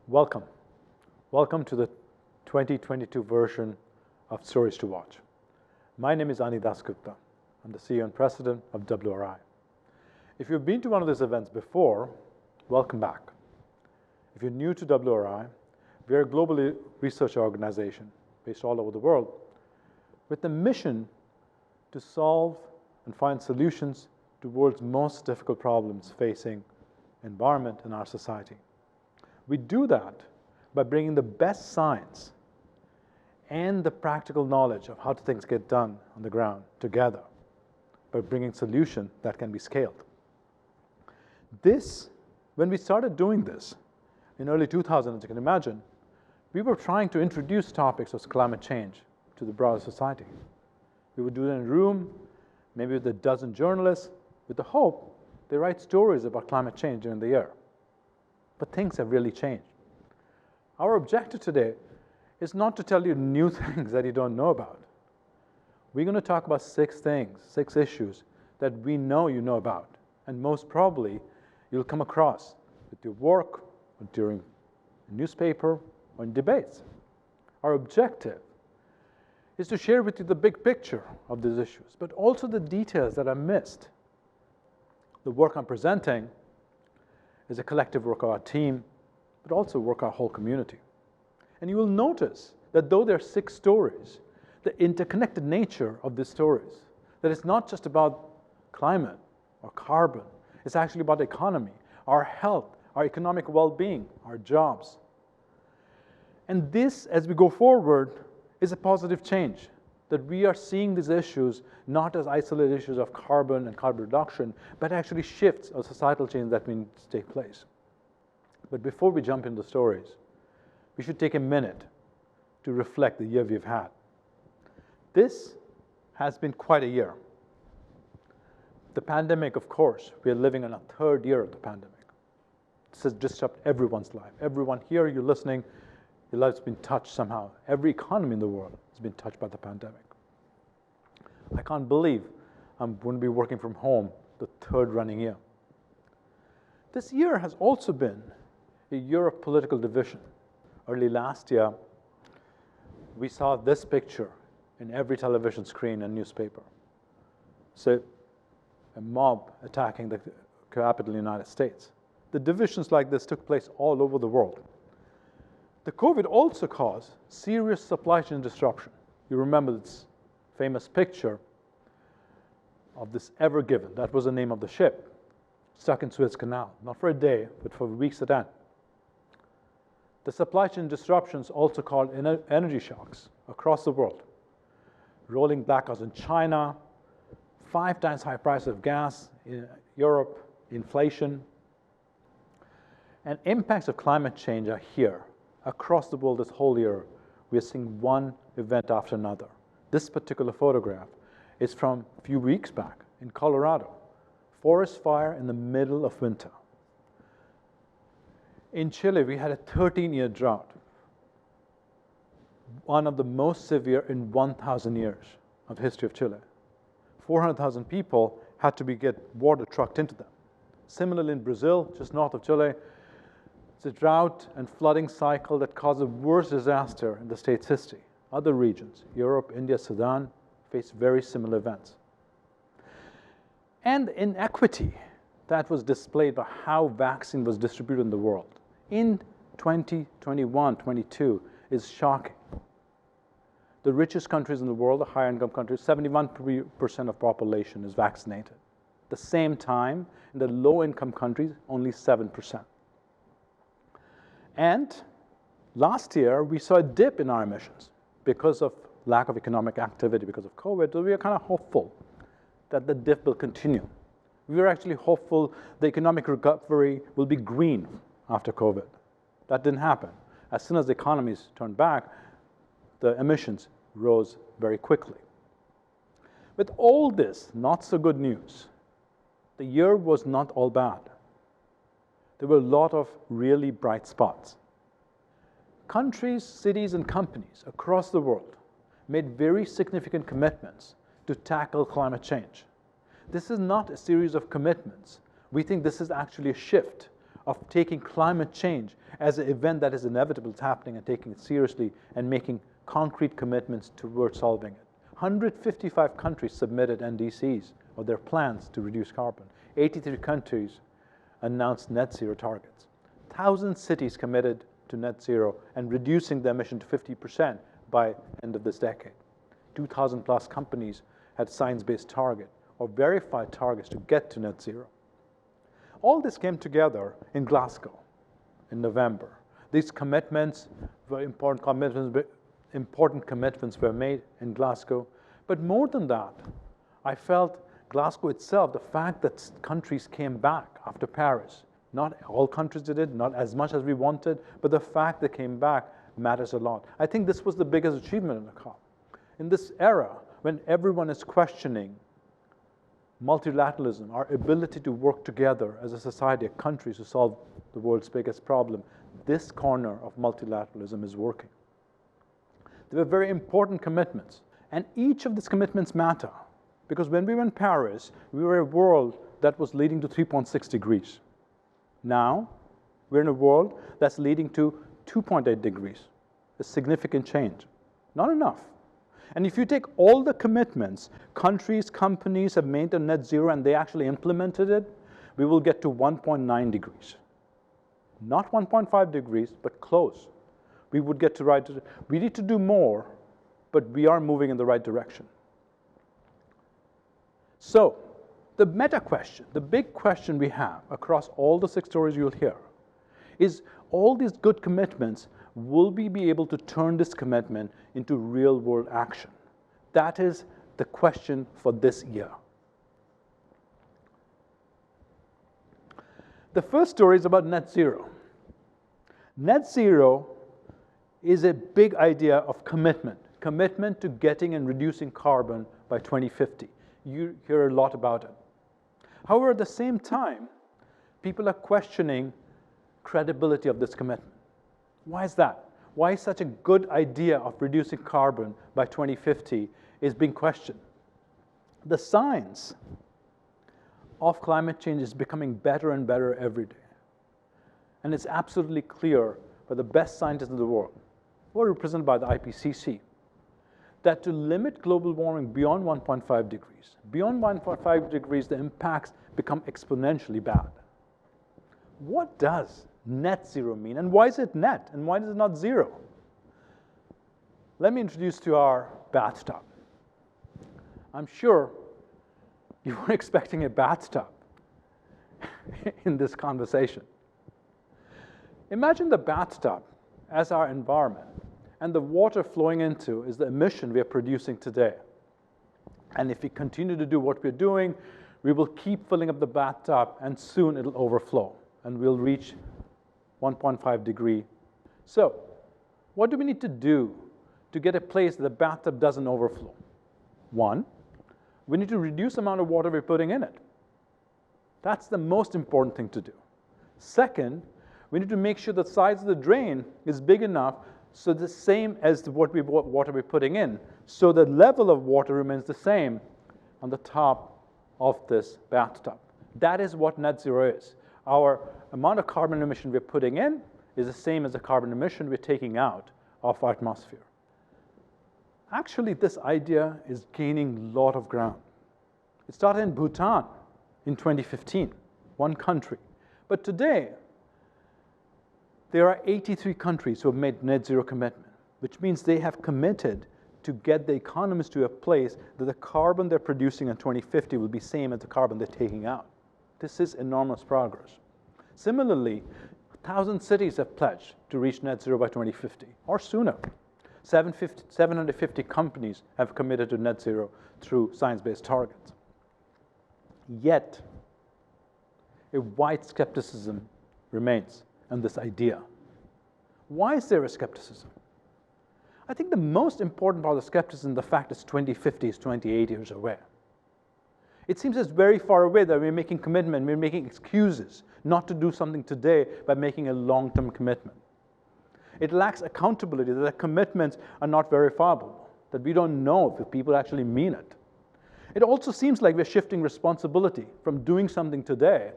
Welcome. Welcome to the 2022 version of Stories to Watch. My name is Ani Dasgupta. I'm the CEO and President of WRI. If you've been to one of these events before, welcome back. If you're new to WRI, we are a global research organization based all over the world with the mission to solve and find solutions to the world's most difficult problems facing environment and our society. We do that by bringing the best science and the practical knowledge of how things get done on the ground together, by bringing solutions that can be scaled. When we started doing this in early 2000, as you can imagine, we were trying to introduce topics of climate change to the broader society. We would do it in a room, maybe with a dozen journalists, with the hope they write stories about climate change during the year. But things have really changed. Our objective today is not to tell you new things that you don't know about. We're going to talk about six issues that we know you know about, and most probably you'll come across with your work, or during a newspaper, or in debates. Our objective is to share with you the big picture of these issues, but also the details that are missed. The work I'm presenting is a collective work of our team, but also work of our whole community. And you will notice that though there are six stories, the interconnected nature of these stories, that it's not just about climate or carbon, it's actually about the economy, our health, our economic well-being, our jobs. And this, as we go forward, is a positive change, that we are seeing these issues not as isolated issues of carbon and carbon reduction, but actually shifts of societal change that needs to take place. But before we jump into the stories, we should take a minute to reflect the year we've had. This has been quite a year. The pandemic, of course, we are living in a third year of the pandemic. This has disrupted everyone's life. Everyone here, you're listening, your life's been touched somehow. Every economy in the world has been touched by the pandemic. I can't believe I'm going to be working from home the third running year. This year has also been a year of political division. Early last year, we saw this picture in every television screen and newspaper. So, a mob attacking the capital of the United States. The divisions like this took place all over the world. The COVID also caused serious supply chain disruption. You remember this famous picture of this Ever Given. That was the name of the ship, stuck in Suez Canal, not for a day, but for weeks at end. The supply chain disruptions also caused energy shocks across the world. Rolling blackouts in China, 5 times high price of gas in Europe, inflation. And impacts of climate change are here. Across the world this whole year, we are seeing one event after another. This particular photograph is from a few weeks back in Colorado. Forest fire in the middle of winter. In Chile, we had a 13-year drought, one of the most severe in 1,000 years of the history of Chile. 400,000 people had to get water trucked into them. Similarly in Brazil, just north of Chile, it's a drought and flooding cycle that caused the worst disaster in the state's history. Other regions, Europe, India, Sudan, faced very similar events. And inequity that was displayed by how vaccine was distributed in the world in 2021-22 is shocking. The richest countries in the world, the higher income countries, 71% of population is vaccinated. At the same time, in the low income countries, only 7%. And last year, we saw a dip in our emissions because of lack of economic activity because of COVID. So we are kind of hopeful that the dip will continue. We are actually hopeful the economic recovery will be green after COVID. That didn't happen. As soon as the economies turned back, the emissions rose very quickly. With all this not so good news, the year was not all bad. There were a lot of really bright spots. Countries, cities, and companies across the world made very significant commitments to tackle climate change. This is not a series of commitments. We think this is actually a shift of taking climate change as an event that is inevitable, it's happening, and taking it seriously and making concrete commitments towards solving it. 155 countries submitted NDCs, or their plans to reduce carbon. 83 countries announced net zero targets. 1,000 cities committed to net zero and reducing the emission to 50% by end of this decade. 2,000 plus companies had science-based target or verified targets to get to net zero. All this came together in Glasgow in November. These commitments were important commitments were made in Glasgow. But more than that, I felt Glasgow itself, the fact that countries came back after Paris, not all countries did it, not as much as we wanted, but the fact they came back matters a lot. I think this was the biggest achievement in the COP. In this era, when everyone is questioning multilateralism, our ability to work together as a society, of countries to solve the world's biggest problem, this corner of multilateralism is working. They were very important commitments, and each of these commitments matter, because when we were in Paris, we were a world that was leading to 3.6 degrees. Now, we're in a world that's leading to 2.8 degrees, a significant change. Not enough. And if you take all the commitments countries, companies have made on net zero and they actually implemented it, we will get to 1.9 degrees. Not 1.5 degrees, but close. We would get to right. We need to do more, but we are moving in the right direction. So, the meta question, the big question we have across all the 6 stories you'll hear, is all these good commitments, will we be able to turn this commitment into real-world action? That is the question for this year. The first story is about net zero. Net zero is a big idea of commitment to getting and reducing carbon by 2050. You hear a lot about it. However, at the same time, people are questioning credibility of this commitment. Why is that? Why such a good idea of reducing carbon by 2050 is being questioned? The science of climate change is becoming better and better every day. And it's absolutely clear by the best scientists in the world, who are represented by the IPCC, that to limit global warming beyond 1.5 degrees, the impacts become exponentially bad. What does net zero mean? And why is it net? And why is it not zero? Let me introduce to our bathtub. I'm sure you weren't expecting a bathtub in this conversation. Imagine the bathtub as our environment, and the water flowing into is the emission we are producing today. And if we continue to do what we're doing, we will keep filling up the bathtub, and soon it'll overflow, and we'll reach 1.5 degree. So, what do we need to do to get a place that the bathtub doesn't overflow? One, we need to reduce the amount of water we're putting in it. That's the most important thing to do. Second, we need to make sure the size of the drain is big enough so the same as the water we're putting in, so the level of water remains the same on the top of this bathtub. That is what net zero is. Our amount of carbon emission we're putting in is the same as the carbon emission we're taking out of our atmosphere. Actually, this idea is gaining a lot of ground. It started in Bhutan in 2015, one country. But today, there are 83 countries who have made net zero commitment, which means they have committed to get the economies to a place that the carbon they're producing in 2050 will be same as the carbon they're taking out. This is enormous progress. Similarly, 1,000 cities have pledged to reach net zero by 2050 or sooner. 750 companies have committed to net zero through science-based targets. Yet, a wide skepticism remains on this idea. Why is there a skepticism? I think the most important part of the skepticism is the fact it's 2050 is 28 years away. It seems it's very far away that we're making commitment, we're making excuses not to do something today by making a long-term commitment. It lacks accountability, that the commitments are not verifiable, that we don't know if people actually mean it. It also seems like we're shifting responsibility from doing something today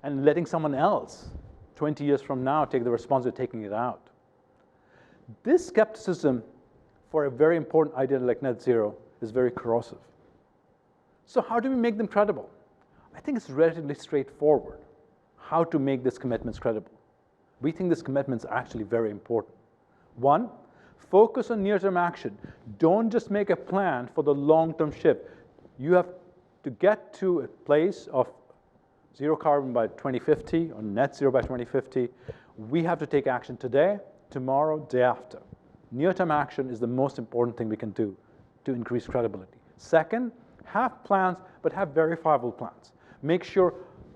and letting someone else 20 years from now take the responsibility of taking it out. This skepticism for a very important idea like net zero is very corrosive. So how do we make them credible? I think it's relatively straightforward how to make these commitments credible. We think these commitments are actually very important. One, focus on near-term action. Don't just make a plan for the long-term shift. You have to get to a place of zero carbon by 2050 or net zero by 2050. We have to take action today, tomorrow, day after. Near-term action is the most important thing we can do to increase credibility. Second, have plans, but have verifiable plans. Make sure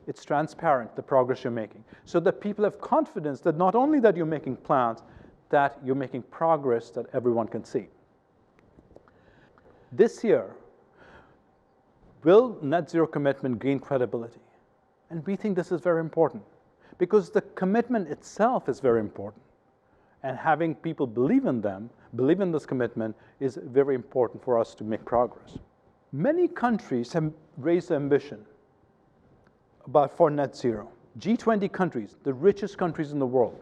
it's transparent, the progress you're making, so that people have confidence that not only that you're making plans, that you're making progress that everyone can see. This year, will net zero commitment gain credibility? And we think this is very important because the commitment itself is very important. And having people believe in them, believe in this commitment, is very important for us to make progress. Many countries have raised ambition for net zero. G20 countries, the richest countries in the world,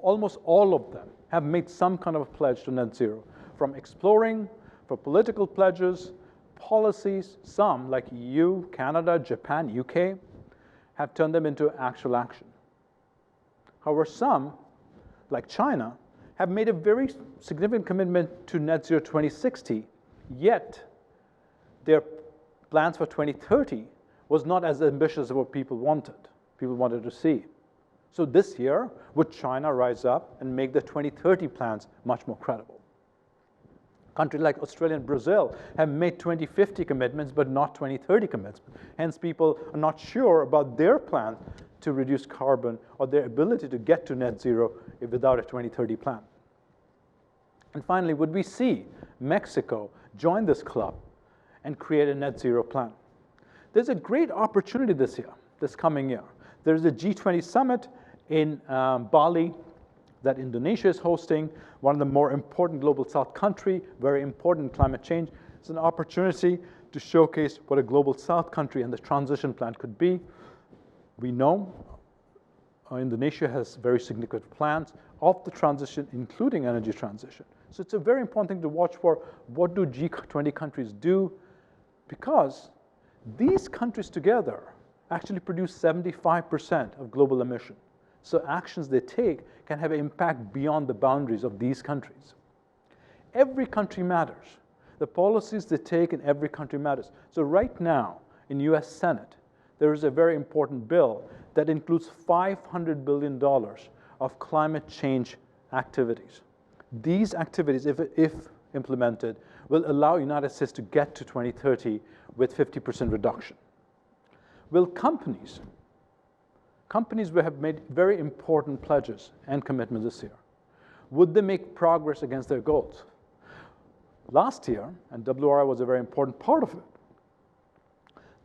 almost all of them have made some kind of a pledge to net zero, from exploring, for political pledges, policies. Some, like EU, Canada, Japan, UK, have turned them into actual action. However, some, like China, have made a very significant commitment to net zero 2060, yet their plans for 2030 was not as ambitious as what people wanted to see. So this year, would China rise up and make the 2030 plans much more credible? Countries like Australia and Brazil have made 2050 commitments, but not 2030 commitments. Hence, people are not sure about their plan to reduce carbon or their ability to get to net zero without a 2030 plan. And finally, would we see Mexico join this club and create a net zero plan? There's a great opportunity this coming year. There's a G20 summit in Bali that Indonesia is hosting, one of the more important global south country, very important in climate change. It's an opportunity to showcase what a global south country and the transition plan could be. We know Indonesia has very significant plans of the transition, including energy transition. So it's a very important thing to watch for. What do G20 countries do? Because these countries together actually produce 75% of global emission. So actions they take can have an impact beyond the boundaries of these countries. Every country matters. The policies they take in every country matters. So right now, in US Senate, there is a very important bill that includes $500 billion of climate change activities. These activities, if implemented, will allow the United States to get to 2030 with 50% reduction. Will companies will have made very important pledges and commitments this year. Would they make progress against their goals? Last year, and WRI was a very important part of it,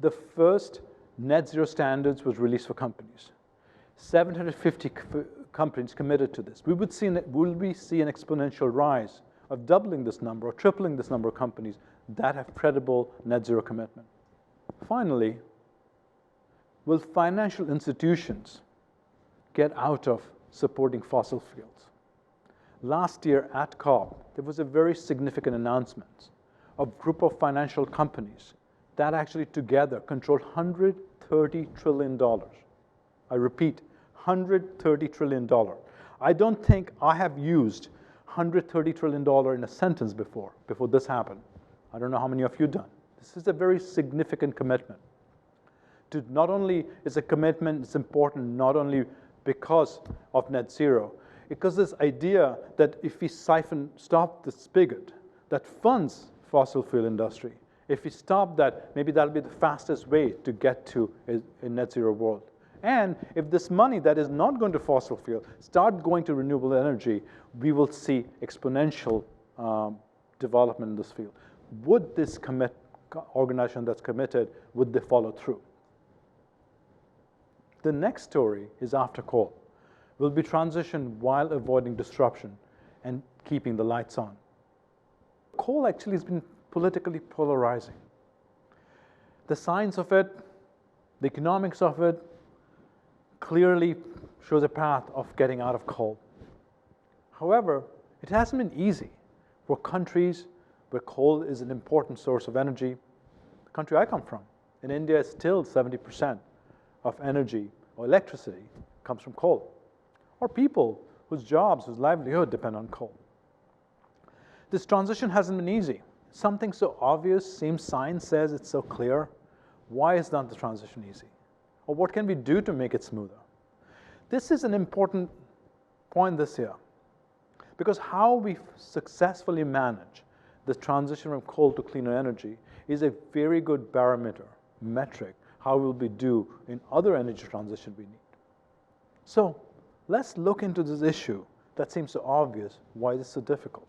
the first net zero standards was released for companies. 750 companies committed to this. Will we see an exponential rise of doubling this number or tripling this number of companies that have credible net zero commitment? Finally, will financial institutions get out of supporting fossil fuels? Last year at COP, there was a very significant announcement of a group of financial companies that actually together control $130 trillion. I repeat, $130 trillion. I don't think I have used $130 trillion in a sentence before this happened. I don't know how many of you done. This is a very significant commitment. To not only is a commitment, it's important not only because of net zero, because this idea that if we stop the spigot that funds fossil fuel industry, if we stop that, maybe that'll be the fastest way to get to a net zero world. And if this money that is not going to fossil fuel start going to renewable energy, we will see exponential development in this field. Would this organization that's committed, would they follow through? The next story is after coal. Will be transitioned while avoiding disruption and keeping the lights on. Coal actually has been politically polarizing. The science of it, the economics of it, clearly shows a path of getting out of coal. However, it hasn't been easy for countries where coal is an important source of energy. The country I come from, in India, still 70% of energy or electricity comes from coal, or people whose jobs, whose livelihood depend on coal. This transition hasn't been easy. Something so obvious, seems science says it's so clear. Why is not the transition easy? Or what can we do to make it smoother? This is an important point this year, because how we successfully manage the transition from coal to cleaner energy is a very good barometer, metric, how will we do in other energy transition we need. So let's look into this issue that seems so obvious, why it is so difficult.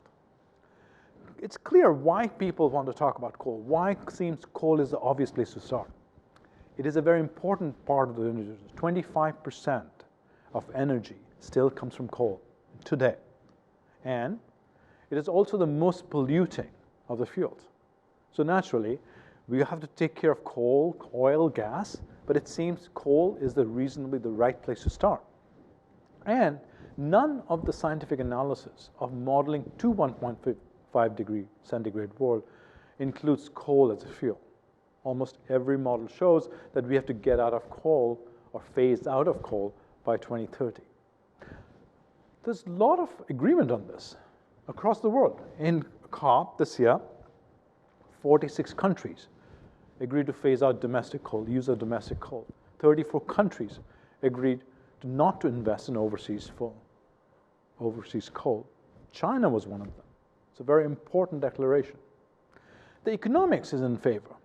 It's clear why people want to talk about coal, why it seems coal is the obvious place to start. It is a very important part of the energy. 25% of energy still comes from coal today. And it is also the most polluting of the fuels. So naturally, we have to take care of coal, oil, gas, but it seems coal is reasonably the right place to start. And none of the scientific analysis of modeling to 1.5 degree centigrade world includes coal as a fuel. Almost every model shows that we have to get out of coal or phase out of coal by 2030. There's a lot of agreement on this across the world. In COP this year, 46 countries agreed to phase out domestic coal, use of domestic coal. 34 countries agreed not to invest in overseas coal. China was one of them. It's a very important declaration. The economics is in favor.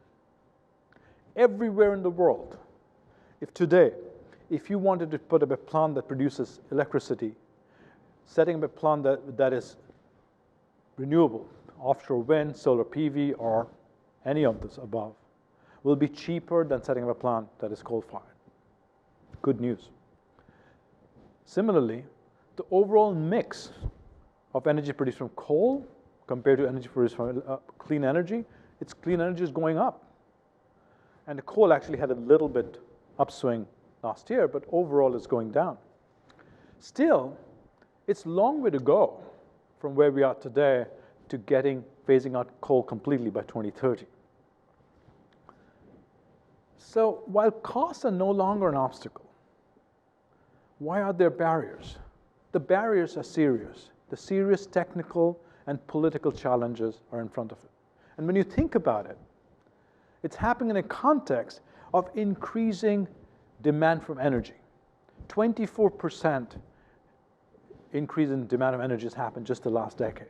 Everywhere in the world, if you wanted to put up a plant that produces electricity, setting up a plant that is renewable, offshore wind, solar PV, or any of this above, will be cheaper than setting up a plant that is coal-fired. Good news. Similarly, the overall mix of energy produced from coal compared to energy produced from clean energy, its clean energy is going up. And the coal actually had a little bit upswing last year, but overall it's going down. Still, it's a long way to go from where we are today to phasing out coal completely by 2030. So while costs are no longer an obstacle, why are there barriers? The barriers are serious. The serious technical and political challenges are in front of it. And when you think about it, it's happening in a context of increasing demand from energy. 24% increase in demand of energy has happened just the last decade.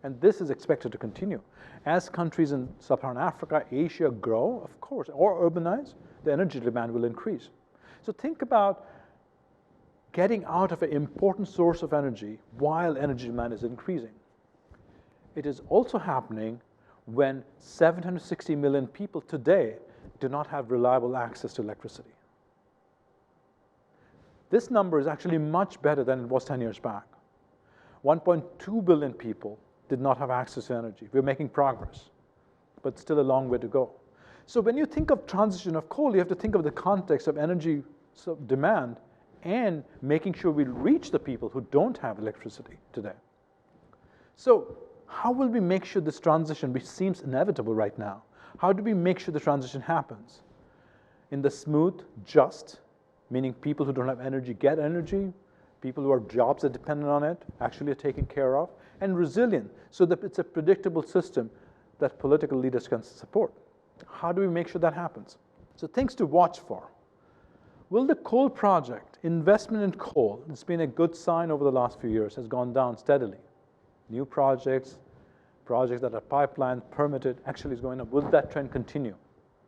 And this is expected to continue. As countries in sub-Saharan Africa, Asia grow, of course, or urbanize, the energy demand will increase. So think about getting out of an important source of energy while energy demand is increasing. It is also happening when 760 million people today do not have reliable access to electricity. This number is actually much better than it was 10 years back. 1.2 billion people did not have access to energy. We're making progress, but still a long way to go. So when you think of transition of coal, you have to think of the context of energy demand and making sure we reach the people who don't have electricity today. So how will we make sure this transition, which seems inevitable right now, how do we make sure the transition happens? In the smooth, just, meaning people who don't have energy get energy, people who have jobs that depend on it actually are taken care of, and resilient, so that it's a predictable system that political leaders can support. How do we make sure that happens? So things to watch for. Will the coal project, investment in coal, it's been a good sign over the last few years, has gone down steadily. New projects that are pipeline permitted, actually is going up. Will that trend continue?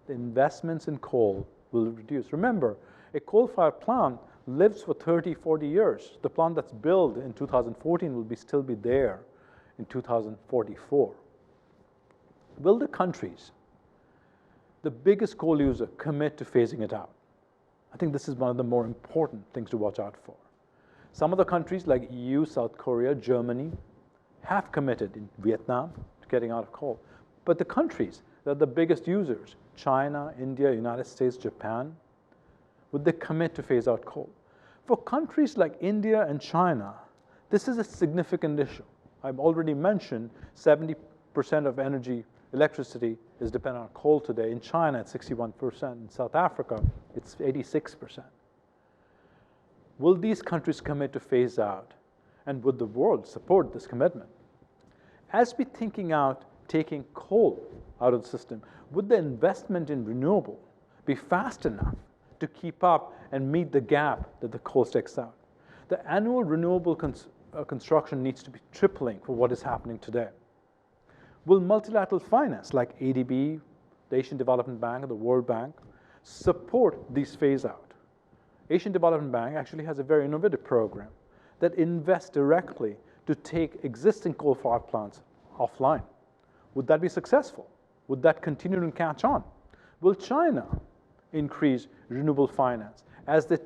The investments in coal will reduce. Remember, a coal-fired plant lives for 30, 40 years. The plant that's built in 2014 will still be there in 2044. Will the countries, the biggest coal user, commit to phasing it out? I think this is one of the more important things to watch out for. Some of the countries like EU, South Korea, Germany, have committed in Vietnam to getting out of coal. But the countries that are the biggest users, China, India, United States, Japan, would they commit to phase out coal? For countries like India and China, this is a significant issue. I've already mentioned 70% of electricity is dependent on coal today. In China, it's 61%. In South Africa, it's 86%. Will these countries commit to phase out? And would the world support this commitment? As we're thinking out taking coal out of the system, would the investment in renewable be fast enough to keep up and meet the gap that the coal takes out? The annual renewable construction needs to be tripling for what is happening today. Will multilateral finance like ADB, the Asian Development Bank, and the World Bank support these phase out? Asian Development Bank actually has a very innovative program that invests directly to take existing coal-fired plants offline. Would that be successful? Would that continue to catch on? Will China increase renewable finance? As they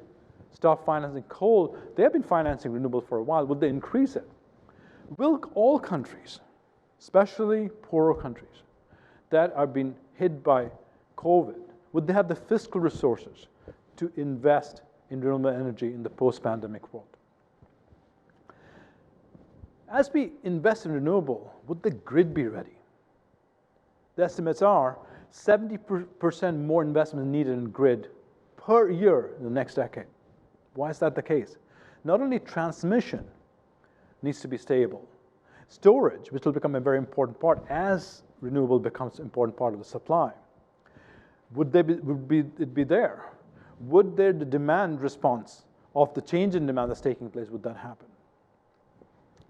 stop financing coal, they have been financing renewable for a while. Would they increase it? Will all countries, especially poorer countries that are being hit by COVID, would they have the fiscal resources to invest in renewable energy in the post-pandemic world? As we invest in renewable, would the grid be ready? The estimates are 70% more investment needed in grid per year in the next decade. Why is that the case? Not only transmission needs to be stable, storage, which will become a very important part as renewable becomes an important part of the supply. Would it be there? Would the demand response of the change in demand that's taking place, would that happen?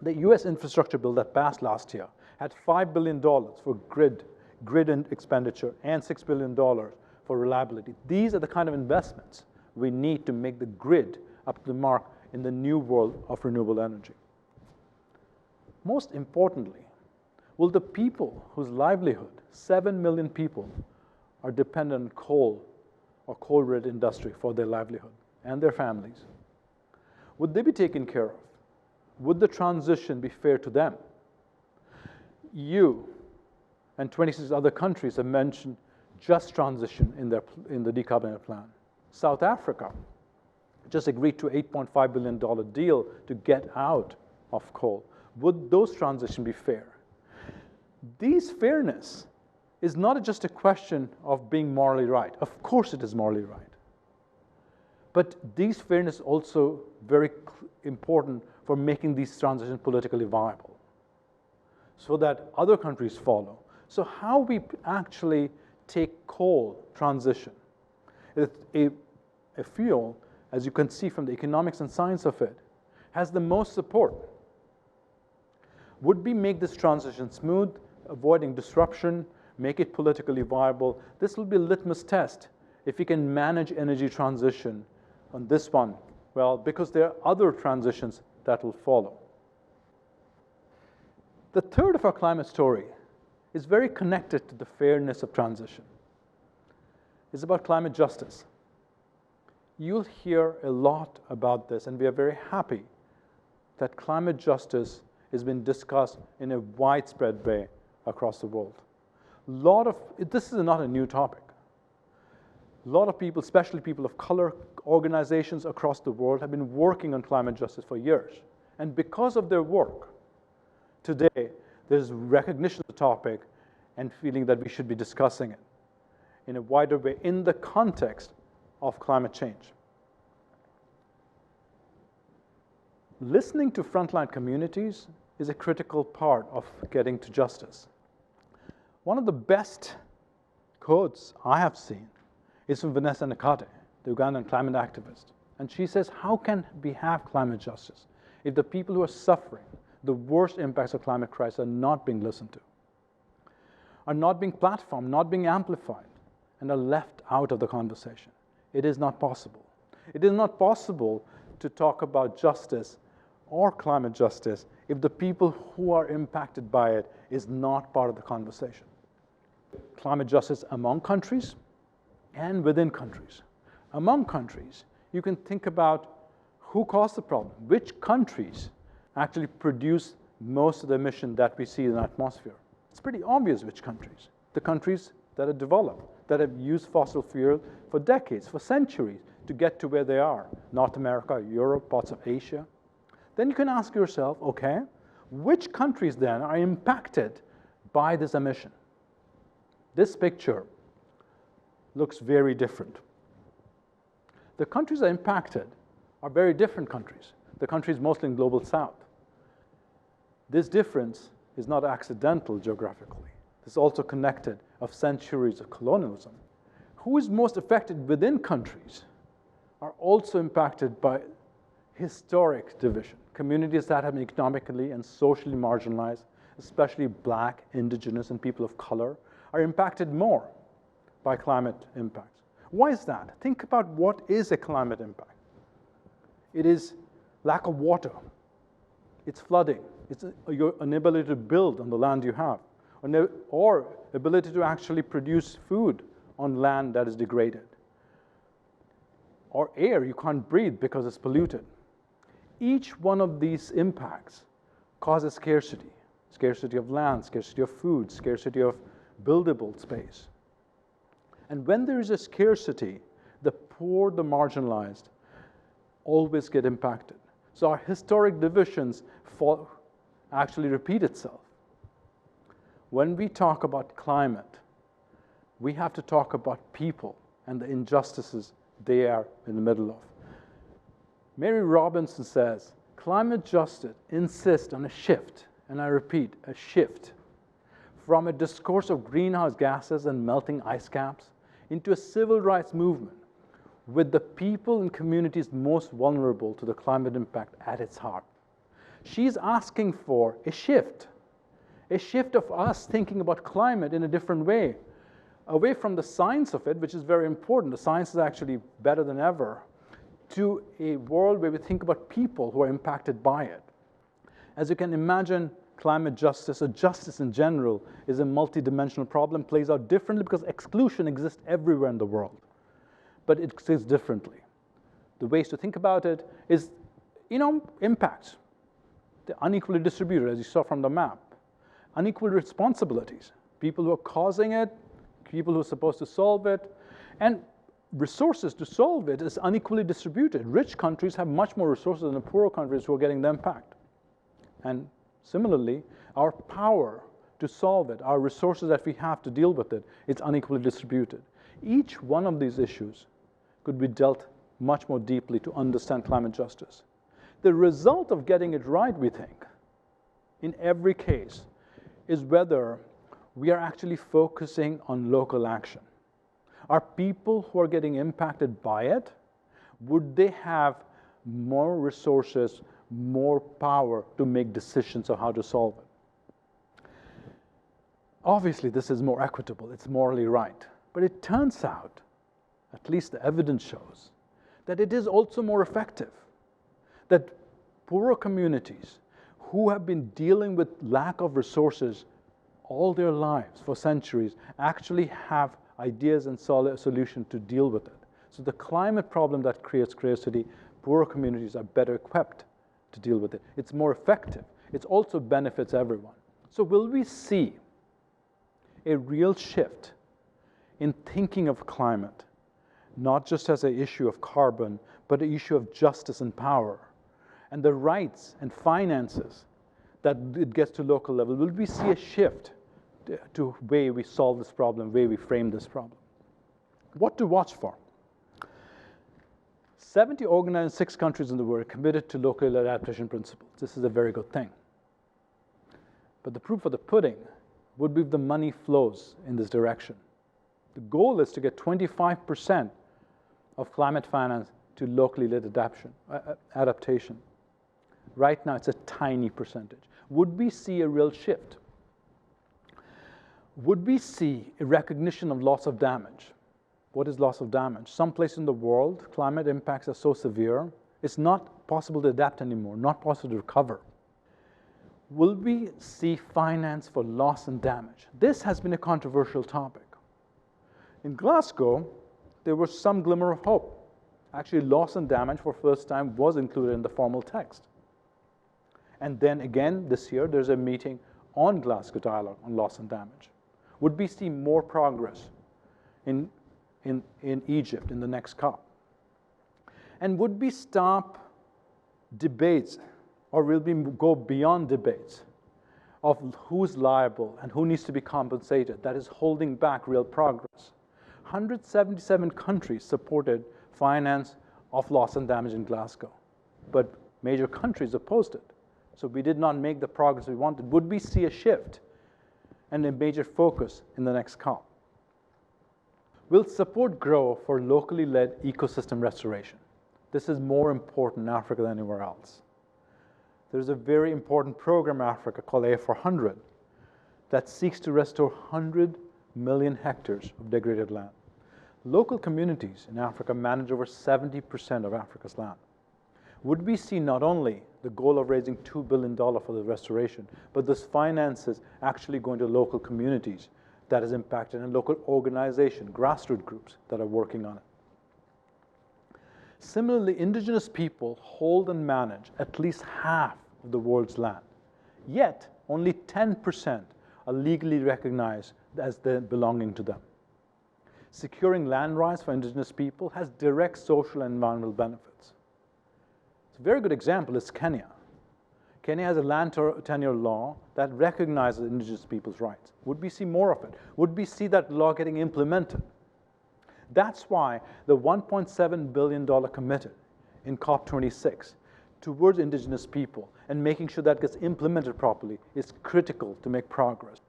The US infrastructure bill that passed last year had $5 billion for grid expenditure and $6 billion for reliability. These are the kind of investments we need to make the grid up to the mark in the new world of renewable energy. Most importantly, will the people whose livelihood, 7 million people, are dependent on coal or coal-related industry for their livelihood and their families, would they be taken care of? Would the transition be fair to them? You and 26 other countries have mentioned just transition in the decarbonization plan. South Africa just agreed to an $8.5 billion deal to get out of coal. Would those transitions be fair? These fairness is not just a question of being morally right. Of course it is morally right. But these fairness also very important for making these transitions politically viable so that other countries follow. So how we actually take coal transition, a fuel, as you can see from the economics and science of it, has the most support. Would we make this transition smooth, avoiding disruption, make it politically viable? This will be a litmus test if we can manage energy transition on this one. Well, because there are other transitions that will follow. The third of our climate story is very connected to the fairness of transition. It's about climate justice. You'll hear a lot about this, and we are very happy that climate justice has been discussed in a widespread way across the world. This is not a new topic. A lot of people, especially people of color, organizations across the world have been working on climate justice for years. And because of their work, today there's recognition of the topic and feeling that we should be discussing it in a wider way in the context of climate change. Listening to frontline communities is a critical part of getting to justice. One of the best quotes I have seen is from Vanessa Nakate, the Ugandan climate activist. And she says, how can we have climate justice if the people who are suffering the worst impacts of climate crisis are not being listened to, are not being platformed, not being amplified, and are left out of the conversation? It is not possible. It is not possible to talk about justice or climate justice if the people who are impacted by it is not part of the conversation. Climate justice among countries and within countries. Among countries, you can think about who caused the problem, which countries actually produce most of the emission that we see in the atmosphere. It's pretty obvious which countries. The countries that are developed, that have used fossil fuel for decades, for centuries, to get to where they are, North America, Europe, parts of Asia, then you can ask yourself, okay, which countries then are impacted by this emission? This picture looks very different. The countries that are impacted are very different countries. The countries mostly in Global South. This difference is not accidental geographically. It's also connected of centuries of colonialism. Who is most affected within countries are also impacted by historic division. Communities that have been economically and socially marginalized, especially Black, Indigenous, and people of color, are impacted more by climate impacts. Why is that? Think about what is a climate impact. It is lack of water. It's flooding. It's your inability to build on the land you have, or ability to actually produce food on land that is degraded. Or air you can't breathe because it's polluted. Each one of these impacts causes scarcity. Scarcity of land, scarcity of food, scarcity of buildable space. And when there is a scarcity, the poor, the marginalized, always get impacted. So our historic divisions actually repeat itself. When we talk about climate, we have to talk about people and the injustices they are in the middle of. Mary Robinson says, climate justice insists on a shift, and I repeat, a shift, from a discourse of greenhouse gases and melting ice caps into a civil rights movement with the people and communities most vulnerable to the climate impact at its heart. She's asking for a shift of us thinking about climate in a different way, away from the science of it, which is very important. The science is actually better than ever, to a world where we think about people who are impacted by it. As you can imagine, climate justice, or justice in general, is a multidimensional problem, plays out differently because exclusion exists everywhere in the world, but it exists differently. The ways to think about it is, impacts. They're unequally distributed, as you saw from the map. Unequal responsibilities. People who are causing it, people who are supposed to solve it, and resources to solve it is unequally distributed. Rich countries have much more resources than the poorer countries who are getting the impact. And similarly, our power to solve it, our resources that we have to deal with it, it's unequally distributed. Each one of these issues could be dealt much more deeply to understand climate justice. The result of getting it right, we think, in every case, is whether we are actually focusing on local action. Are people who are getting impacted by it, would they have more resources, more power to make decisions on how to solve it? Obviously, this is more equitable, it's morally right. But it turns out, at least the evidence shows, that it is also more effective. That poorer communities who have been dealing with lack of resources all their lives for centuries actually have ideas and solutions to deal with it. So the climate problem that creates scarcity, poorer communities are better equipped to deal with it. It's more effective. It also benefits everyone. So will we see a real shift in thinking of climate, not just as an issue of carbon, but an issue of justice and power, and the rights and finances that it gets to local level? Will we see a shift to the way we solve this problem, the way we frame this problem? What to watch for? 70 organized 6 countries in the world committed to local adaptation principles. This is a very good thing. But the proof of the pudding would be if the money flows in this direction. The goal is to get 25% of climate finance to locally led adaptation. Right now, it's a tiny percentage. Would we see a real shift? Would we see a recognition of loss of damage? What is loss of damage? Some place in the world, climate impacts are so severe, it's not possible to adapt anymore, not possible to recover. Will we see finance for loss and damage? This has been a controversial topic. In Glasgow, there was some glimmer of hope. Actually, loss and damage for the first time was included in the formal text. And then again, this year, there's a meeting on Glasgow Dialogue on loss and damage. Would we see more progress in Egypt in the next COP? And would we stop debates, or will we go beyond debates of who's liable and who needs to be compensated that is holding back real progress? 177 countries supported finance of loss and damage in Glasgow, but major countries opposed it. So we did not make the progress we wanted. Would we see a shift and a major focus in the next COP? Will support grow for locally led ecosystem restoration? This is more important in Africa than anywhere else. There's a very important program in Africa called A400 that seeks to restore 100 million hectares of degraded land. Local communities in Africa manage over 70% of Africa's land. Would we see not only the goal of raising $2 billion for the restoration, but those finances actually going to local communities that is impacted and local organization, grassroots groups that are working on it? Similarly, indigenous people hold and manage at least half of the world's land. Yet, only 10% are legally recognized as belonging to them. Securing land rights for indigenous people has direct social and environmental benefits. A very good example is Kenya. Kenya has a land tenure law that recognizes indigenous people's rights. Would we see more of it? Would we see that law getting implemented? That's why the $1.7 billion committed in COP26 towards indigenous people and making sure that gets implemented properly is critical to make progress.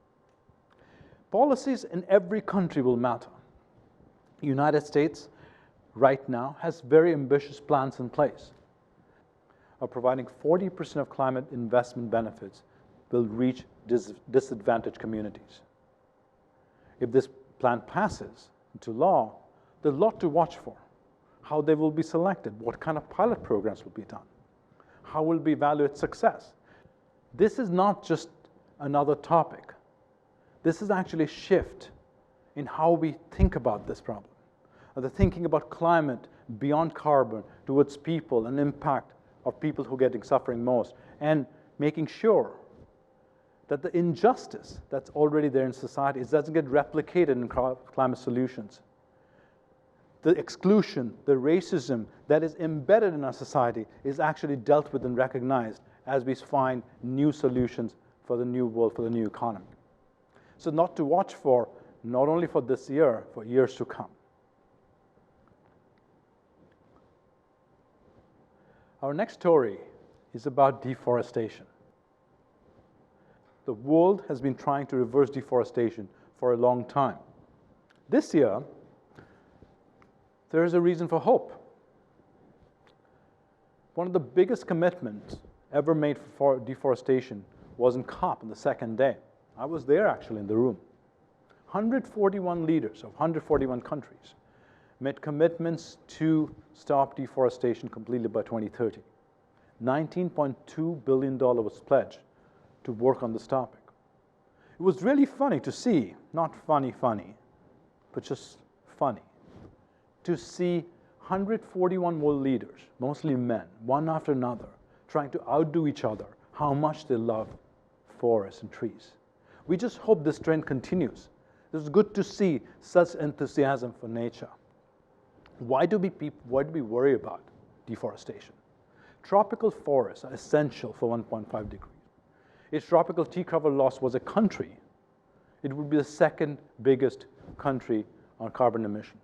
Policies in every country will matter. The United States right now has very ambitious plans in place of providing 40% of climate investment benefits will reach disadvantaged communities. If this plan passes into law, there's a lot to watch for. How they will be selected, what kind of pilot programs will be done, how will we evaluate success. This is not just another topic. This is actually a shift in how we think about this problem. The thinking about climate beyond carbon towards people and impact of people who are getting suffering most, and making sure that the injustice that's already there in society doesn't get replicated in climate solutions. The exclusion, the racism that is embedded in our society is actually dealt with and recognized as we find new solutions for the new world, for the new economy. So not to watch for, not only for this year, for years to come. Our next story is about deforestation. The world has been trying to reverse deforestation for a long time. This year, there is a reason for hope. One of the biggest commitments ever made for deforestation was in COP on the second day. I was there actually in the room. 141 leaders of 141 countries made commitments to stop deforestation completely by 2030. $19.2 billion was pledged to work on this topic. It was really funny to see, not funny, but just funny, to see 141 world leaders, mostly men, one after another, trying to outdo each other how much they love forests and trees. We just hope this trend continues. It's good to see such enthusiasm for nature. Why do we worry about deforestation? Tropical forests are essential for 1.5 degrees. If tropical tree cover loss was a country, it would be the second biggest country on carbon emission,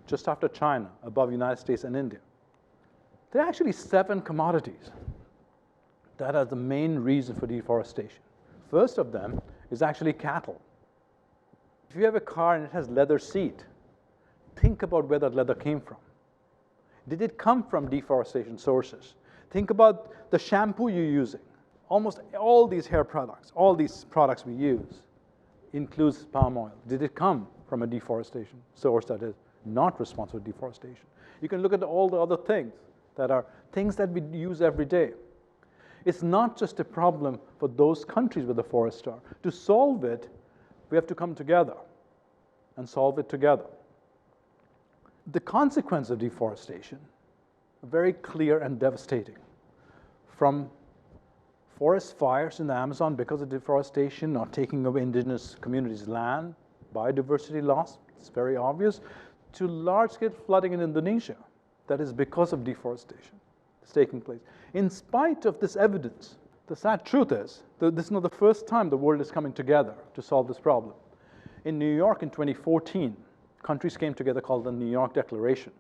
just after China, above United States and India. There are actually 7 commodities that are the main reason for deforestation. First of them is actually cattle. If you have a car and it has leather seat, think about where that leather came from. Did it come from deforestation sources? Think about the shampoo you're using. Almost all these hair products, all these products we use, includes palm oil. Did it come from a deforestation source that is not responsible for deforestation? You can look at all the other things that are things that we use every day. It's not just a problem for those countries where the forests are. To solve it, we have to come together and solve it together. The consequence of deforestation are very clear and devastating. From forest fires in the Amazon because of deforestation or taking away indigenous communities' land, biodiversity loss, it's very obvious, to large-scale flooding in Indonesia. that is because of deforestation that's taking place. In spite of this evidence, the sad truth is that this is not the first time the world is coming together to solve this problem. In New York in 2014, countries came together called the New York Declaration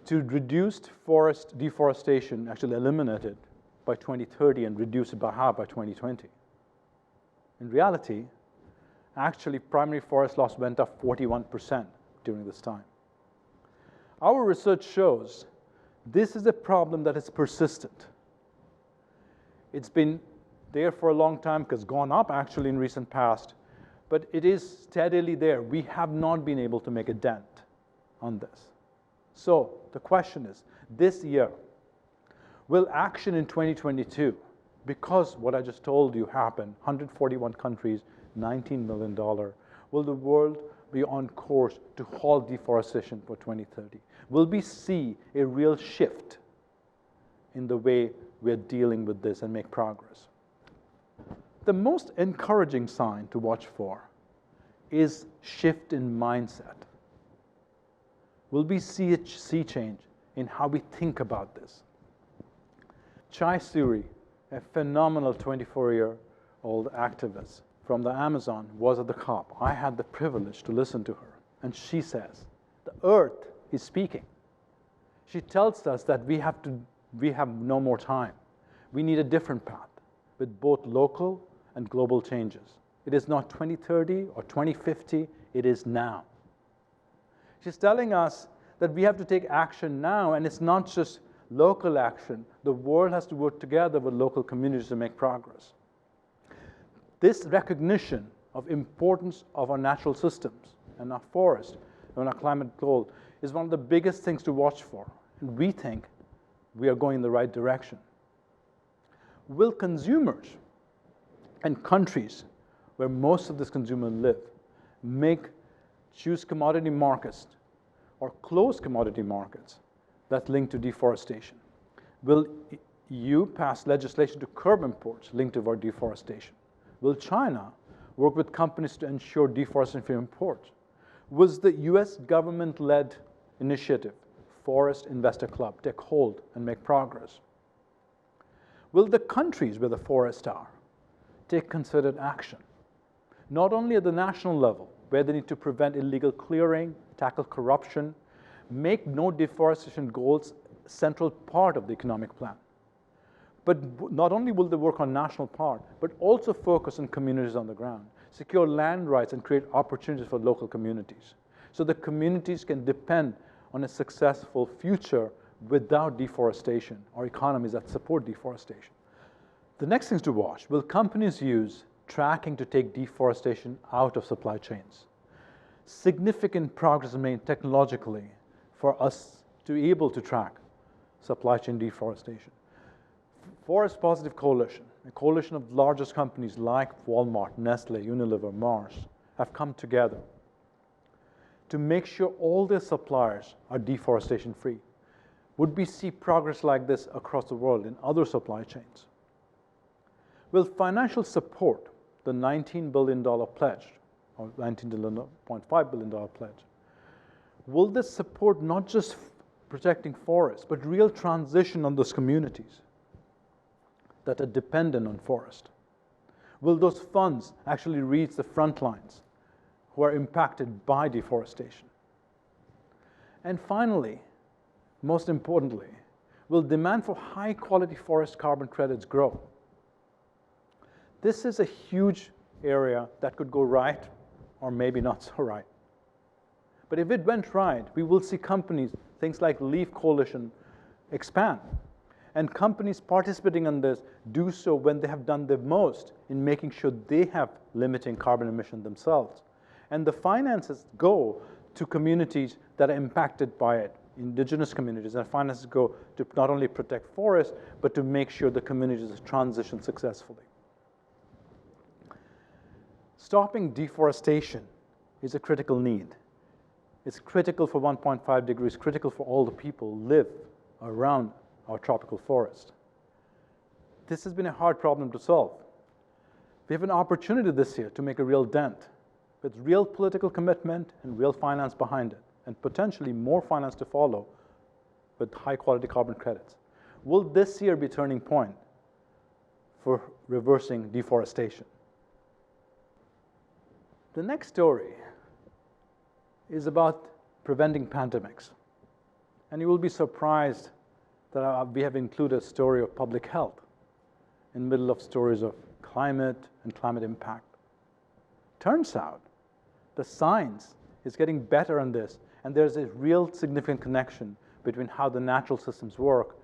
to reduce forest deforestation, actually eliminate it by 2030 and reduce it by half by 2020. In reality, actually primary forest loss went up 41% during this time. Our research shows this is a problem that is persistent. It's been there for a long time, because gone up actually in recent past, but it is steadily there. We have not been able to make a dent on this. So the question is, this year, will action in 2022, because what I just told you happened, 141 countries, $19 million, will the world be on course to halt deforestation for 2030? Will we see a real shift in the way we're dealing with this and make progress? The most encouraging sign to watch for is shift in mindset. Will we see a sea change in how we think about this? Chai Suri, a phenomenal 24-year-old activist from the Amazon, was at the COP. I had the privilege to listen to her. And she says, the earth is speaking. She tells us that we have no more time. We need a different path with both local and global changes. It is not 2030 or 2050, it is now. She's telling us that we have to take action now, and it's not just local action. The world has to work together with local communities to make progress. This recognition of importance of our natural systems and our forest and our climate goal is one of the biggest things to watch for. And we think we are going in the right direction. Will consumers and countries where most of this consumers live choose commodity markets or close commodity markets that's linked to deforestation? Will EU pass legislation to curb imports linked to our deforestation? Will China work with companies to ensure deforestation for imports? Was the US government-led initiative, Forest Investor Club, take hold and make progress? Will the countries where the forests are take considered action? Not only at the national level, where they need to prevent illegal clearing, tackle corruption, make no deforestation goals a central part of the economic plan. But not only will they work on national part, but also focus on communities on the ground, secure land rights and create opportunities for local communities, so the communities can depend on a successful future without deforestation, or economies that support deforestation. The next things to watch: will companies use tracking to take deforestation out of supply chains? Significant progress is made technologically for us to be able to track supply chain deforestation. Forest Positive Coalition, a coalition of the largest companies like Walmart, Nestle, Unilever, Mars, have come together to make sure all their suppliers are deforestation free. Would we see progress like this across the world in other supply chains? Will financial support, the $19 billion pledge, or $19.5 billion pledge, will this support not just protecting forests, but real transition on those communities that are dependent on forest? Will those funds actually reach the front lines who are impacted by deforestation? And finally, most importantly, will demand for high-quality forest carbon credits grow? This is a huge area that could go right, or maybe not so right. But if it went right, we will see companies, things like Leaf Coalition, expand. And companies participating in this do so when they have done the most in making sure they have limiting carbon emission themselves. And the finances go to communities that are impacted by it, indigenous communities, and finances go to not only protect forests, but to make sure the communities transition successfully. Stopping deforestation is a critical need. It's critical for 1.5 degrees, critical for all the people who live around our tropical forest. This has been a hard problem to solve. We have an opportunity this year to make a real dent with real political commitment and real finance behind it, and potentially more finance to follow with high-quality carbon credits. Will this year be a turning point for reversing deforestation? The next story is about preventing pandemics. And you will be surprised that we have included a story of public health in the middle of stories of climate and climate impact. Turns out the science is getting better on this, and there's a real significant connection between how the natural systems work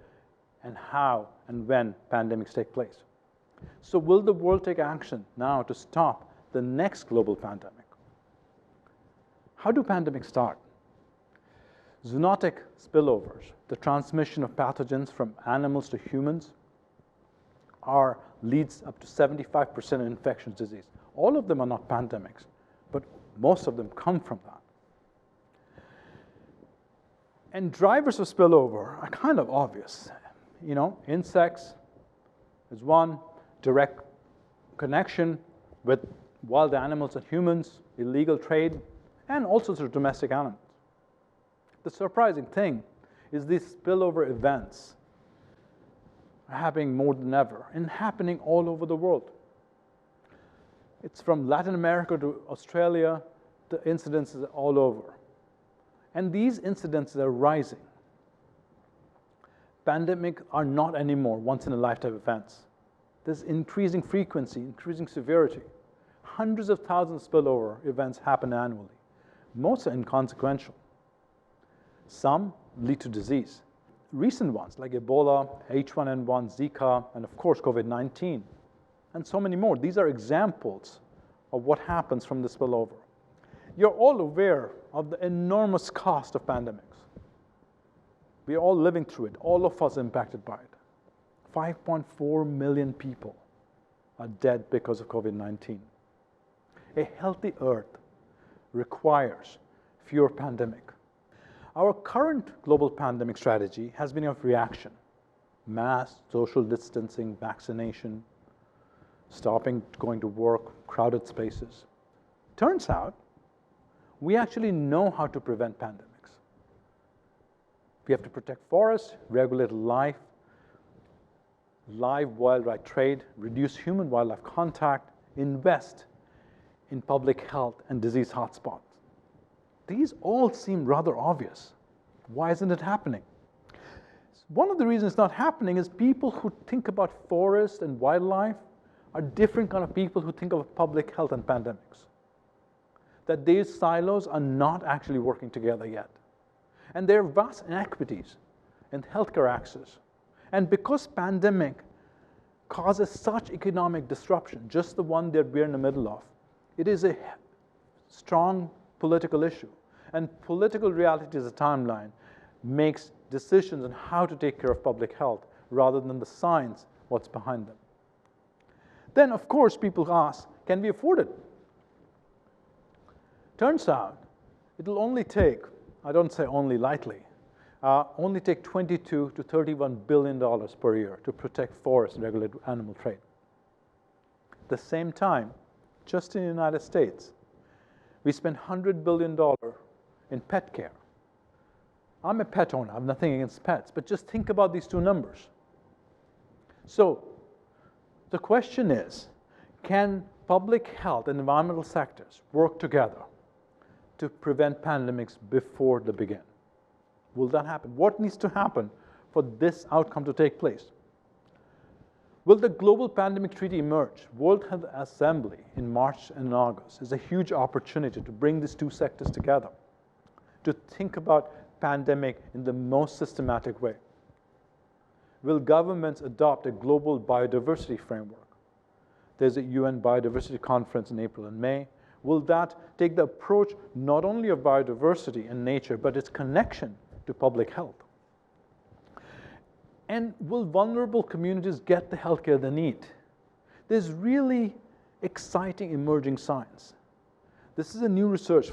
and how and when pandemics take place. So will the world take action now to stop the next global pandemic? How do pandemics start? Zoonotic spillovers, the transmission of pathogens from animals to humans, leads up to 75% of infectious disease. All of them are not pandemics, but most of them come from that. And drivers of spillover are kind of obvious. You know, insects is one, direct connection with wild animals and humans, illegal trade, and all sorts of domestic animals. The surprising thing is these spillover events are happening more than ever and happening all over the world. It's from Latin America to Australia, the incidences are all over. And these incidences are rising. Pandemics are not anymore once-in-a-lifetime events. There's increasing frequency, increasing severity. Hundreds of thousands of spillover events happen annually. Most are inconsequential. Some lead to disease. Recent ones like Ebola, H1N1, Zika, and of course COVID-19, and so many more. These are examples of what happens from the spillover. You're all aware of the enormous cost of pandemics. We are all living through it. All of us impacted by it. 5.4 million people are dead because of COVID-19. A healthy Earth requires fewer pandemics. Our current global pandemic strategy has been of reaction. Mass, social distancing, vaccination, stopping going to work, crowded spaces. Turns out, we actually know how to prevent pandemics. We have to protect forests, regulate live wildlife trade, reduce human-wildlife contact, invest in public health and disease hotspots. These all seem rather obvious. Why isn't it happening? One of the reasons it's not happening is people who think about forests and wildlife are different kind of people who think of public health and pandemics. That these silos are not actually working together yet. And there are vast inequities in healthcare access. And because pandemic causes such economic disruption, just the one that we're in the middle of, it is a strong political issue. And political reality as a timeline makes decisions on how to take care of public health rather than the science, what's behind them. Then, of course, people ask, can we afford it? Turns out, it'll only take, I don't say only lightly, only take $22 to $31 billion per year to protect forests and regulate animal trade. At the same time, just in the United States, we spend $100 billion in pet care. I'm a pet owner, I have nothing against pets, but just think about these two numbers. So, the question is, can public health and environmental sectors work together to prevent pandemics before they begin? Will that happen? What needs to happen for this outcome to take place? Will the global pandemic treaty emerge? World Health Assembly in March and August is a huge opportunity to bring these two sectors together, to think about pandemic in the most systematic way. Will governments adopt a global biodiversity framework? There's a UN Biodiversity Conference in April and May. Will that take the approach not only of biodiversity and nature, but its connection to public health? And will vulnerable communities get the healthcare they need? There's really exciting emerging science. This is a new research,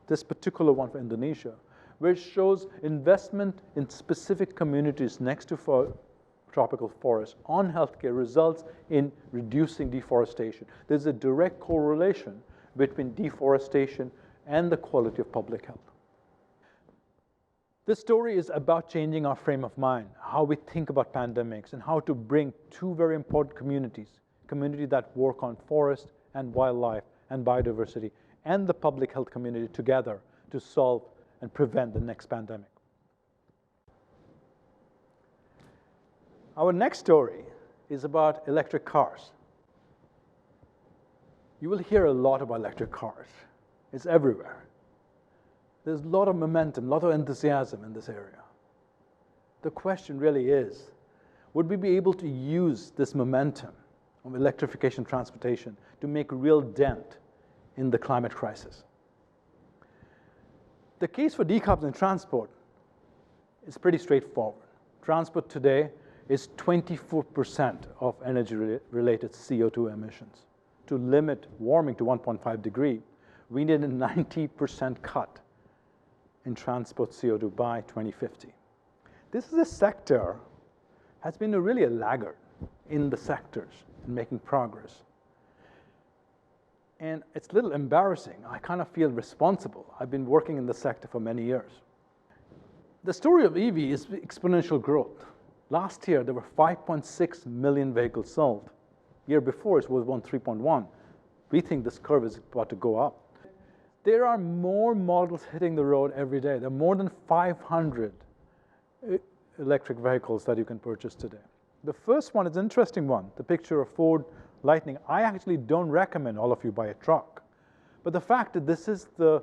this particular one for Indonesia, where it shows investment in specific communities next to tropical forests on healthcare results in reducing deforestation. There's a direct correlation between deforestation and the quality of public health. This story is about changing our frame of mind, how we think about pandemics, and how to bring two very important communities that work on forest and wildlife and biodiversity, and the public health community together to solve and prevent the next pandemic. Our next story is about electric cars. You will hear a lot about electric cars. It's everywhere. There's a lot of momentum, a lot of enthusiasm in this area. The question really is, would we be able to use this momentum of electrification transportation to make a real dent in the climate crisis? The case for decarbonizing transport is pretty straightforward. Transport today is 24% of energy-related CO2 emissions. To limit warming to 1.5 degrees, we need a 90% cut in transport CO2 by 2050. This is a sector has been really a laggard in the sectors in making progress. And it's a little embarrassing. I kind of feel responsible. I've been working in the sector for many years. The story of EV is exponential growth. Last year, there were 5.6 million vehicles sold. Year before, it was 3.1. We think this curve is about to go up. There are more models hitting the road every day. There are more than 500 electric vehicles that you can purchase today. The first one is an interesting one, the picture of Ford Lightning. I actually don't recommend all of you buy a truck. But the fact that this is the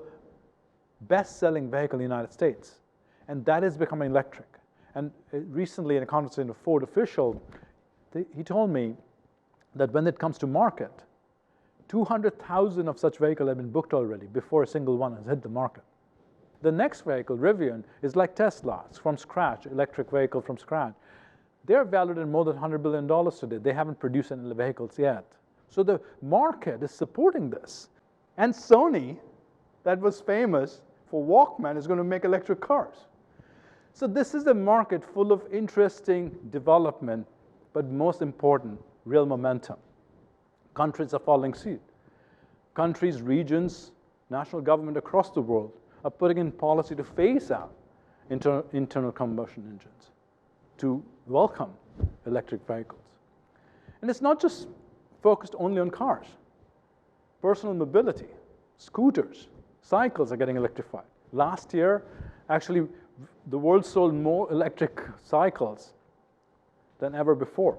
best-selling vehicle in the United States, and that is becoming electric. And recently, in a conversation with a Ford official, he told me that when it comes to market, 200,000 of such vehicles have been booked already before a single one has hit the market. The next vehicle, Rivian, is like Tesla. It's from scratch, electric vehicle from scratch. They're valued at more than $100 billion today. They haven't produced any vehicles yet. So the market is supporting this. And Sony, that was famous for Walkman, is going to make electric cars. So this is a market full of interesting development, but most important, real momentum. Countries are following suit. Countries, regions, national government across the world are putting in policy to phase out internal combustion engines, to welcome electric vehicles. And it's not just focused only on cars. Personal mobility, scooters, cycles are getting electrified. Last year, actually, the world sold more electric cycles than ever before.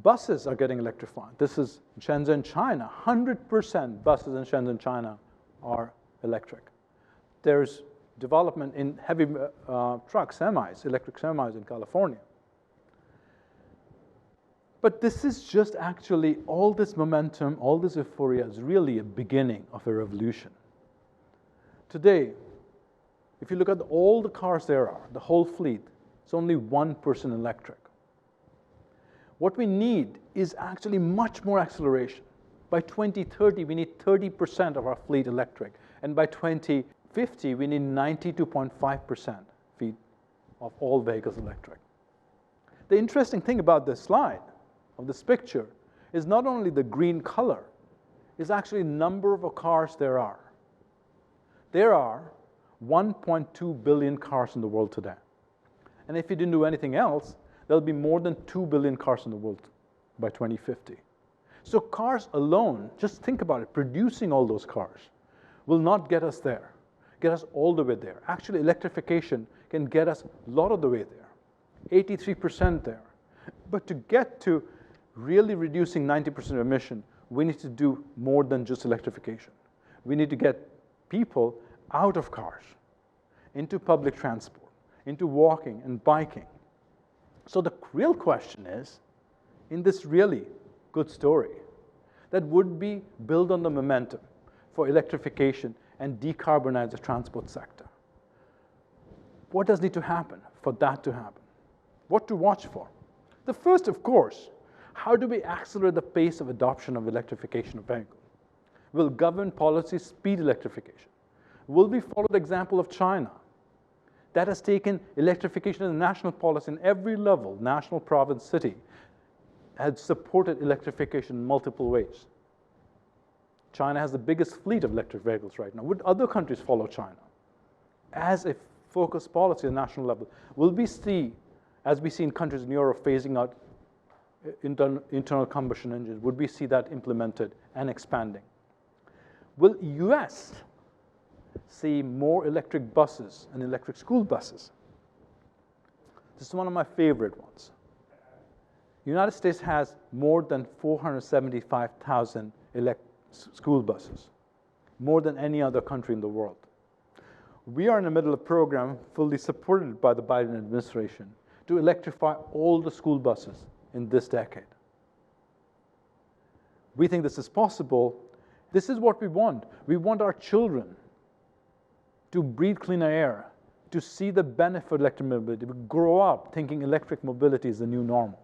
Buses are getting electrified. This is Shenzhen, China. 100% buses in Shenzhen, China are electric. There's development in heavy trucks, semis, electric semis in California. But this is just actually, all this momentum, all this euphoria is really a beginning of a revolution. Today, if you look at all the cars there are, the whole fleet, it's only 1% electric. What we need is actually much more acceleration. By 2030, we need 30% of our fleet electric. And by 2050, we need 92.5% of all vehicles electric. The interesting thing about this slide, of this picture, is not only the green color, is actually the number of cars there are. There are 1.2 billion cars in the world today. And if you didn't do anything else, there'll be more than 2 billion cars in the world by 2050. So cars alone, just think about it, producing all those cars will not get us there, get us all the way there. Actually, electrification can get us a lot of the way there, 83% there. But to get to really reducing 90% of emission, we need to do more than just electrification. We need to get people out of cars, into public transport, into walking and biking. So the real question is, in this really good story, that would be build on the momentum for electrification and decarbonize the transport sector. What does need to happen for that to happen? What to watch for? The first, of course, how do we accelerate the pace of adoption of electrification of vehicles? Will government policy speed electrification? Will we follow the example of China that has taken electrification as a national policy in every level, national, province, city, has supported electrification in multiple ways? China has the biggest fleet of electric vehicles right now. Would other countries follow China as a focused policy at the national level? Will we see, as we see in countries in Europe phasing out internal combustion engines, would we see that implemented and expanding? Will US see more electric buses and electric school buses? This is one of my favorite ones. The United States has more than 475,000 school buses, more than any other country in the world. We are in the middle of a program fully supported by the Biden administration to electrify all the school buses in this decade. We think this is possible. This is what we want. We want our children to breathe cleaner air, to see the benefit of electric mobility, to grow up thinking electric mobility is the new normal.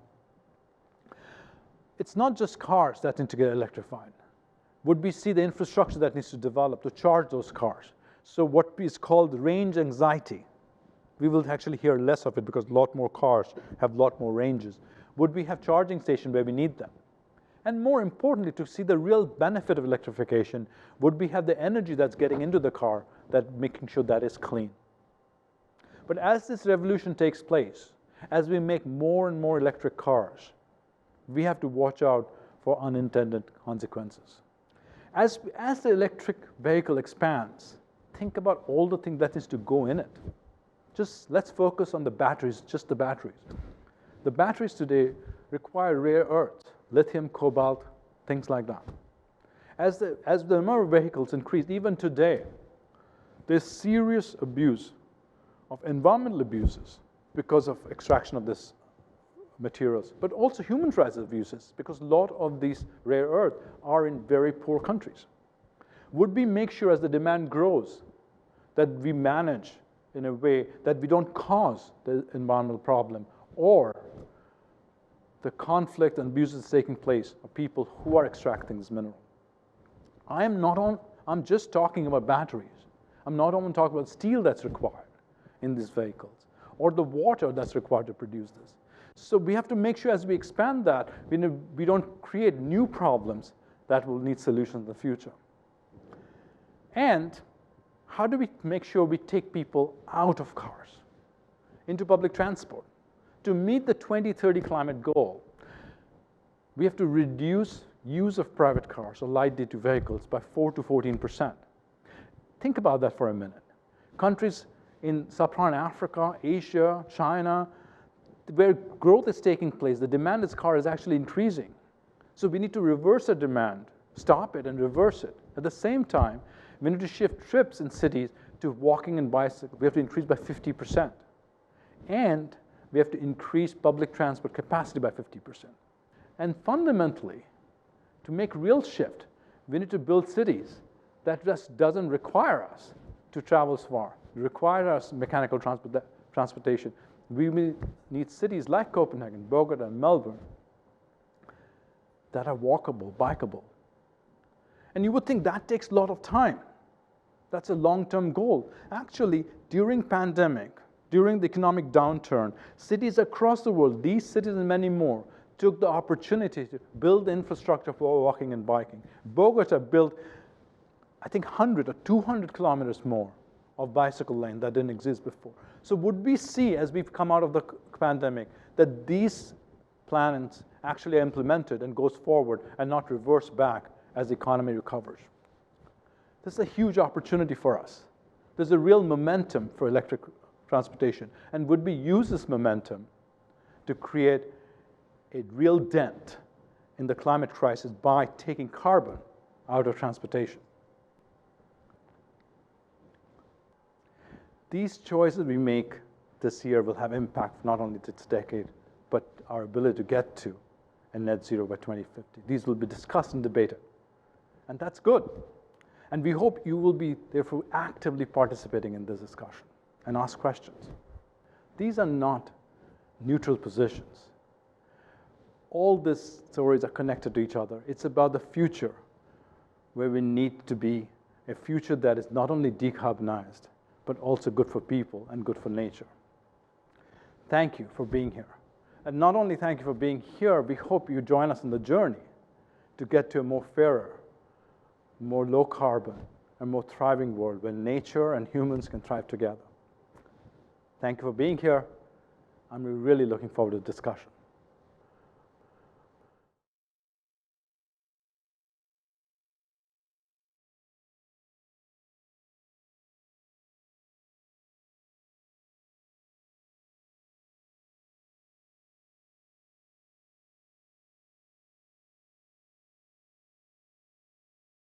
It's not just cars that need to get electrified. Would we see the infrastructure that needs to develop to charge those cars? So what is called range anxiety, we will actually hear less of it because a lot more cars have a lot more ranges. Would we have charging stations where we need them? And more importantly, to see the real benefit of electrification, would we have the energy that's getting into the car, that making sure that is clean? But as this revolution takes place, as we make more and more electric cars, we have to watch out for unintended consequences. As the electric vehicle expands, think about all the things that needs to go in it. Just let's focus on the batteries, just the batteries. The batteries today require rare earths, lithium, cobalt, things like that. As the number of vehicles increase, even today, there's serious abuse of environmental abuses because of extraction of this materials, but also human rights abuses because a lot of these rare earths are in very poor countries. Would we make sure as the demand grows that we manage in a way that we don't cause the environmental problem or the conflict and abuses taking place of people who are extracting this mineral? I'm just talking about batteries. I'm not only talking about steel that's required in these vehicles or the water that's required to produce this. So we have to make sure as we expand that, we don't create new problems that will need solutions in the future. And how do we make sure we take people out of cars into public transport? To meet the 2030 climate goal, we have to reduce use of private cars or light-duty vehicles by 4 to 14%. Think about that for a minute. Countries in sub-Saharan Africa, Asia, China, where growth is taking place, the demand of car is actually increasing. So we need to reverse the demand, stop it and reverse it. At the same time, we need to shift trips in cities to walking and bicycle. We have to increase by 50%. And we have to increase public transport capacity by 50%. And fundamentally, to make real shift, we need to build cities that just doesn't require us to travel so far. It requires us mechanical transportation. We will need cities like Copenhagen, Bogota, and Melbourne that are walkable, bikeable. And you would think that takes a lot of time. That's a long-term goal. Actually, during pandemic, during the economic downturn, cities across the world, these cities and many more, took the opportunity to build infrastructure for walking and biking. Bogota built, I think, 100 or 200 kilometers more of bicycle lane that didn't exist before. So would we see, as we've come out of the pandemic, that these plans actually are implemented and goes forward and not reverse back as the economy recovers? This is a huge opportunity for us. There's a real momentum for electric transportation. And would we use this momentum to create a real dent in the climate crisis by taking carbon out of transportation? These choices we make this year will have impact not only this decade, but our ability to get to a net zero by 2050. These will be discussed and debated. And that's good. And we hope you will be, therefore, actively participating in this discussion and ask questions. These are not neutral positions. All these stories are connected to each other. It's about the future, where we need to be a future that is not only decarbonized, but also good for people and good for nature. Thank you for being here. And not only thank you for being here, we hope you join us on the journey to get to a more fairer, more low carbon, and more thriving world where nature and humans can thrive together. Thank you for being here. I'm really looking forward to the discussion.